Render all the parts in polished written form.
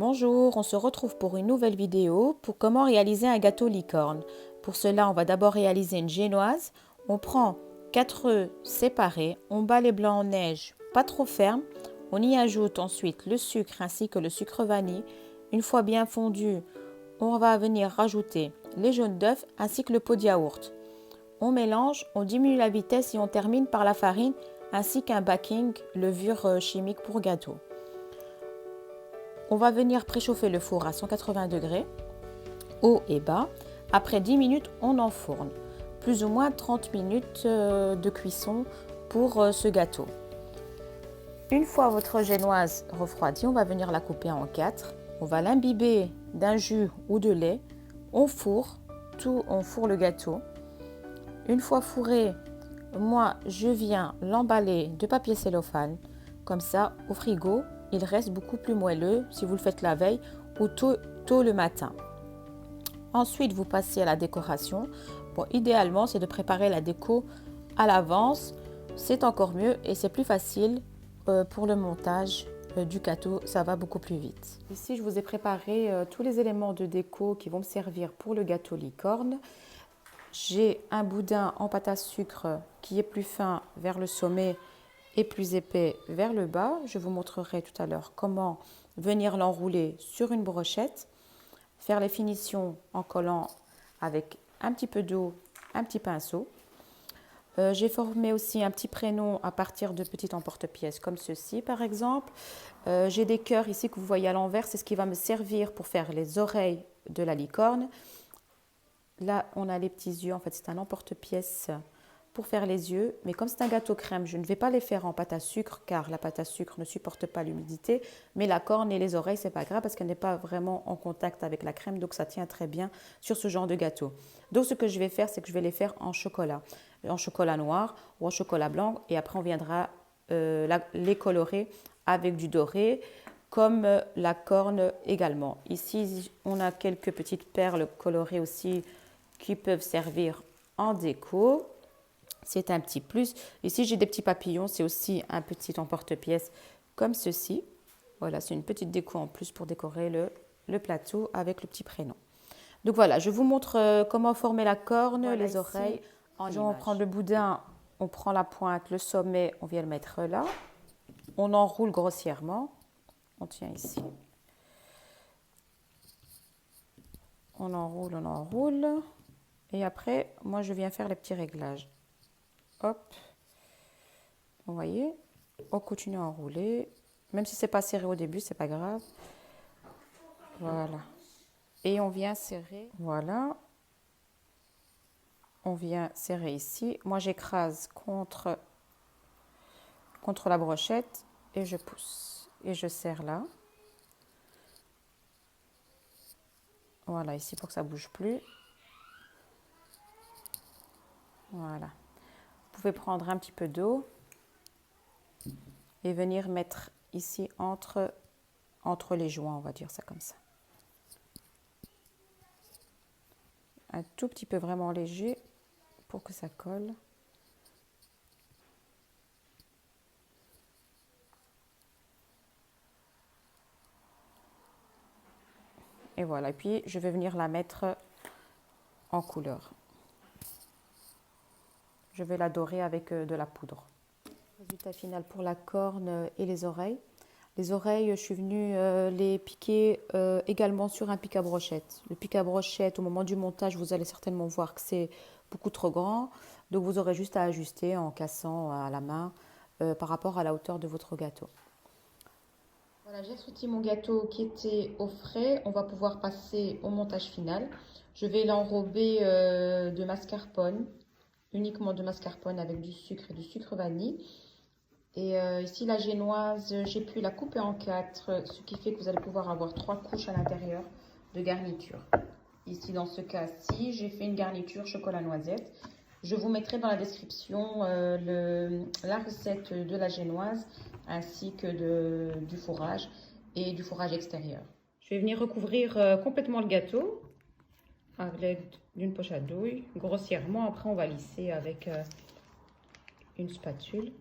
Bonjour, on se retrouve pour une nouvelle vidéo pour comment réaliser un gâteau licorne. Pour cela, on va d'abord réaliser une génoise. On prend 4 œufs séparés, on bat les blancs en neige, pas trop ferme. On y ajoute ensuite le sucre ainsi que le sucre vanille. Une fois bien fondu, on va venir rajouter les jaunes d'œufs ainsi que le pot de yaourt. On mélange, on diminue la vitesse et on termine par la farine ainsi qu'un baking, levure chimique pour gâteau. On va venir préchauffer le four à 180 degrés, haut et bas. Après 10 minutes, on enfourne. Plus ou moins 30 minutes de cuisson pour ce gâteau. Une fois votre génoise refroidie, on va venir la couper en 4. On va l'imbiber d'un jus ou de lait. On fourre le gâteau. Une fois fourré, moi je viens l'emballer de papier cellophane. Comme ça, au frigo, il reste beaucoup plus moelleux si vous le faites la veille ou tôt le matin. Ensuite, vous passez à la décoration. Bon, idéalement, c'est de préparer la déco à l'avance. C'est encore mieux et c'est plus facile pour le montage du gâteau. Ça va beaucoup plus vite. Ici, je vous ai préparé tous les éléments de déco qui vont me servir pour le gâteau licorne. J'ai un boudin en pâte à sucre qui est plus fin vers le sommet et plus épais vers le bas. Je vous montrerai tout à l'heure comment venir l'enrouler sur une brochette, faire les finitions en collant avec un petit peu d'eau, un petit pinceau. J'ai formé aussi un petit prénom à partir de petits emporte-pièces comme ceci par exemple. J'ai des cœurs ici que vous voyez à l'envers, c'est ce qui va me servir pour faire les oreilles de la licorne. Là, on a les petits yeux, en fait c'est un emporte-pièce pour faire les yeux, mais comme c'est un gâteau crème, je ne vais pas les faire en pâte à sucre car la pâte à sucre ne supporte pas l'humidité, mais la corne et les oreilles, c'est pas grave parce qu'elle n'est pas vraiment en contact avec la crème, donc ça tient très bien sur ce genre de gâteau. Donc ce que je vais faire, c'est que je vais les faire en chocolat noir ou en chocolat blanc, et après on viendra les colorer avec du doré, comme la corne également. Ici, on a quelques petites perles colorées aussi qui peuvent servir en déco. C'est un petit plus. Ici, j'ai des petits papillons. C'est aussi un petit emporte-pièce comme ceci. Voilà, c'est une petite déco en plus pour décorer le plateau avec le petit prénom. Donc voilà, je vous montre comment former la corne, voilà, les oreilles. On prend le boudin, on prend la pointe, le sommet, on vient le mettre là. On enroule grossièrement. On tient ici. On enroule, on enroule. Et après, moi, je viens faire les petits réglages. Hop, vous voyez, on continue à enrouler, même si c'est pas serré au début, c'est pas grave. Voilà, et on vient serrer, voilà, on vient serrer ici. Moi, j'écrase contre la brochette et je pousse et je serre là. Voilà, ici pour que ça bouge plus. Voilà. Vous pouvez prendre un petit peu d'eau et venir mettre ici entre les joints, on va dire ça comme ça. Un tout petit peu vraiment léger pour que ça colle. Et voilà, et puis je vais venir la mettre en couleur. Je vais la dorer avec de la poudre. Résultat final pour la corne et les oreilles. Les oreilles, je suis venue les piquer également sur un pic à brochette. Le pic à brochette, au moment du montage, vous allez certainement voir que c'est beaucoup trop grand. Donc vous aurez juste à ajuster en cassant à la main par rapport à la hauteur de votre gâteau. Voilà, j'ai sauté mon gâteau qui était au frais. On va pouvoir passer au montage final. Je vais l'enrober de mascarpone, uniquement de mascarpone avec du sucre et du sucre vanille. Et ici, la génoise, j'ai pu la couper en 4, ce qui fait que vous allez pouvoir avoir 3 couches à l'intérieur de garniture. Ici, dans ce cas-ci, j'ai fait une garniture chocolat noisette. Je vous mettrai dans la description la recette de la génoise ainsi que du fourrage et du fourrage extérieur. Je vais venir recouvrir complètement le gâteau à l'aide d'une poche à douille, grossièrement. Après, on va lisser avec une spatule.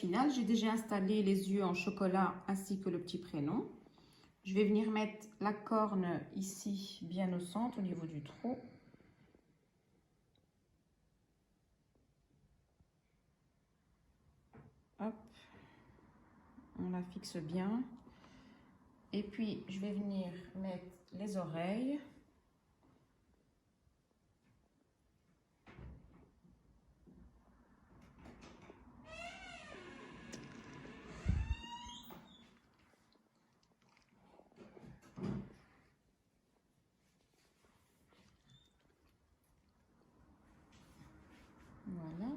final, j'ai déjà installé les yeux en chocolat ainsi que le petit prénom. Je vais venir mettre la corne ici, bien au centre, au niveau du trou. Hop, on la fixe bien. Et puis, je vais venir mettre les oreilles. Voilà.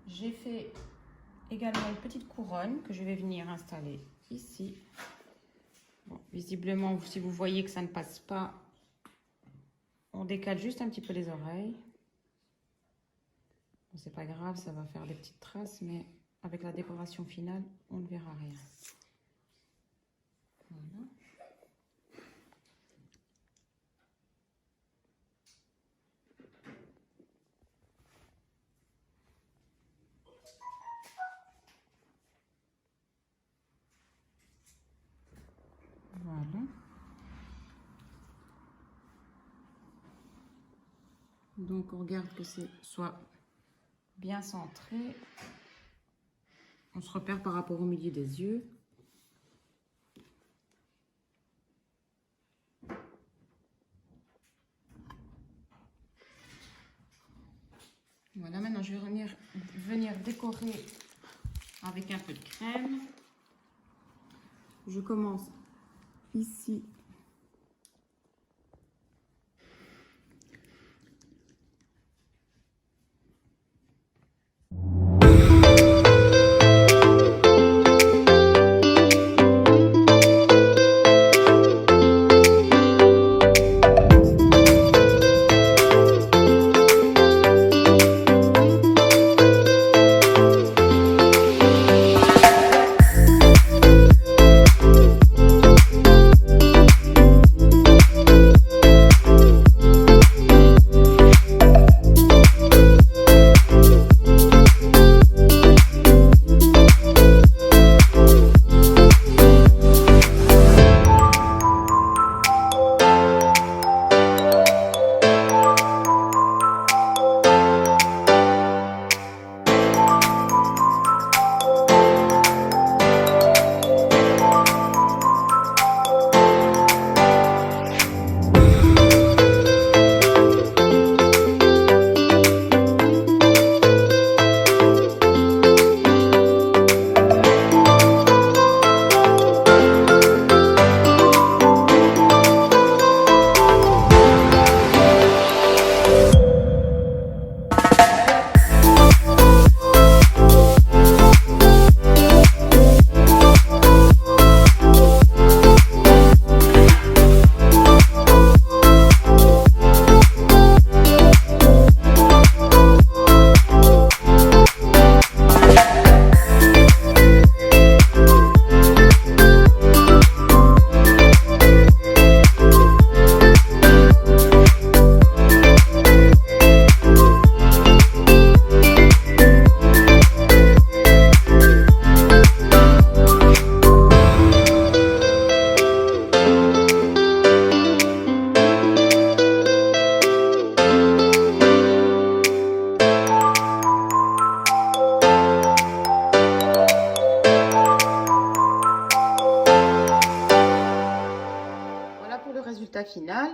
J'ai fait également une petite couronne que je vais venir installer ici. Bon, visiblement, si vous voyez que ça ne passe pas, on décale juste un petit peu les oreilles. Bon, c'est pas grave, ça va faire des petites traces, mais avec la décoration finale, on ne verra rien. Voilà. Voilà. Donc on regarde que c'est soit bien centré. On se repère par rapport au milieu des yeux. Voilà, maintenant je vais venir décorer avec un peu de crème. Je commence ici. Résultat final.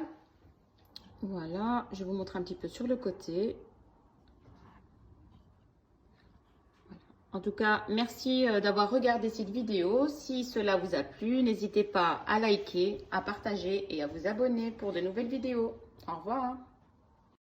Voilà, je vous montre un petit peu sur le côté. Voilà. En tout cas, merci d'avoir regardé cette vidéo. Si cela vous a plu, n'hésitez pas à liker, à partager et à vous abonner pour de nouvelles vidéos. Au revoir.